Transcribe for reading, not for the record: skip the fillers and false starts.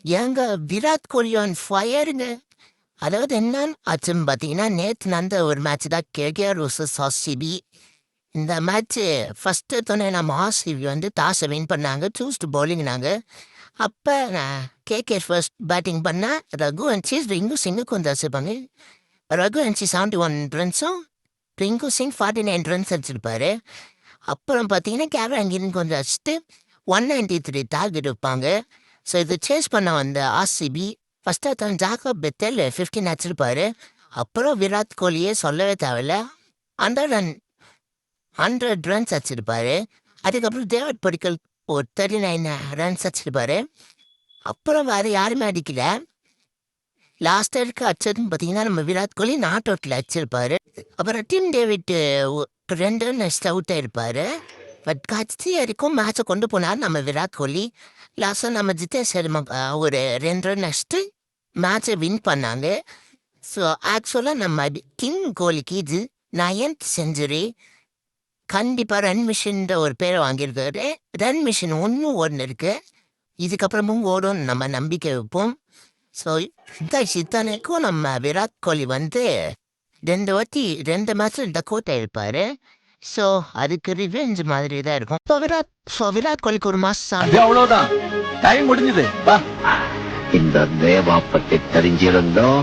ஏங்க விராட் கோலி ஆன் ஃபயருங்க. அதாவது என்னன்னு ஆச்சுன்னு பார்த்தீங்கன்னா, நேத்து நடந்த ஒரு மேட்ச் தான் கேகேஆர் வர்சஸ் ஆர்சிபி. இந்த மேட்ச்சு ஃபர்ஸ்ட் எடுத்தோனே நம்ம ஆர்சிபி வந்து டாஸை வின் பண்ணாங்க. சூஸ் டு பவுலிங்னாங்க. அப்ப நான் கேகேஆர் ஃபர்ஸ்ட் பேட்டிங் பண்ணா, ரகுவன்ஷி, ரிங்கு சிங்குக்கு வந்து அடிச்சிருப்பாங்க. ரகுவன்ஷி 71 ரன்ஸும், ரிங்கு சிங் 49 ரன்ஸ் அடிச்சிருப்பாரு. அப்புறம் பார்த்தீங்கன்னா, கேப்டன் கிரீன் கொஞ்சம் அடிச்சுட்டு 193 டார்கெட் வைப்பாங்க. ஸோ இது சேஸ் பண்ண வந்த ஆர்சிபி ஃபர்ஸ்ட் எடுத்தவன் ஜாக்கப் பெத்தல் 15 அடிச்சிருப்பாரு. அப்புறம் விராட் கோலியே சொல்லவே தேவையில்ல, 100 ரன்ஸ் அடிச்சிருப்பாரு. அதுக்கப்புறம் தேவட் படிக்கல் ஒரு 39 ரன்ஸ் அடிச்சிருப்பாரு. அப்புறம் வேறு யாருமே அடிக்கல. லாஸ்ட் இயருக்கு அடிச்சதுன்னு பார்த்தீங்கன்னா நம்ம விராட் கோலி நாட் அவுட்டில் அடிச்சிருப்பாரு. அப்புறம் டீம் டேவிட் 2 ரன் அவுட் ஆயிருப்பாரு. பட் கடைசி வரைக்கும் மேட்சை கொண்டு போனார் நம்ம விராட் கோலி. லாஸ்ட்டாக நம்ம ஜிதேஷ் சர்மா ஒரு 2 ரன் அடிச்சுட்டு மேட்சை வின் பண்ணாங்க. ஸோ ஆக்சுவலாக நம்ம கிங் கோலிக்கு இது 9th செஞ்சுரி. கண்டிப்பாக ரன் மிஷின்ற ஒரு பேரை வாங்கியிருக்காரு. ரன் மிஷின் ஒன்று இருக்கு, இதுக்கப்புறமும் ஓடும் நம்ம நம்பிக்கை வைப்போம். ஸோ இந்த இத்தனைக்கும் நம்ம விராட் கோலி வந்து 2 வாட்டி 2 மேட்ச்சில் டக் அவுட் ஆயிருப்பாரு. ஸோ அதுக்கு ரிவெஞ்ச் மாதிரி தான் இருக்கும். ஸோ விராட் கோலிக்கு ஒரு மாசம் அது அவ்வளவுதான். டைம் முடிஞ்சது. இந்த தேவா பத்தி தெரிஞ்சிருந்தோம்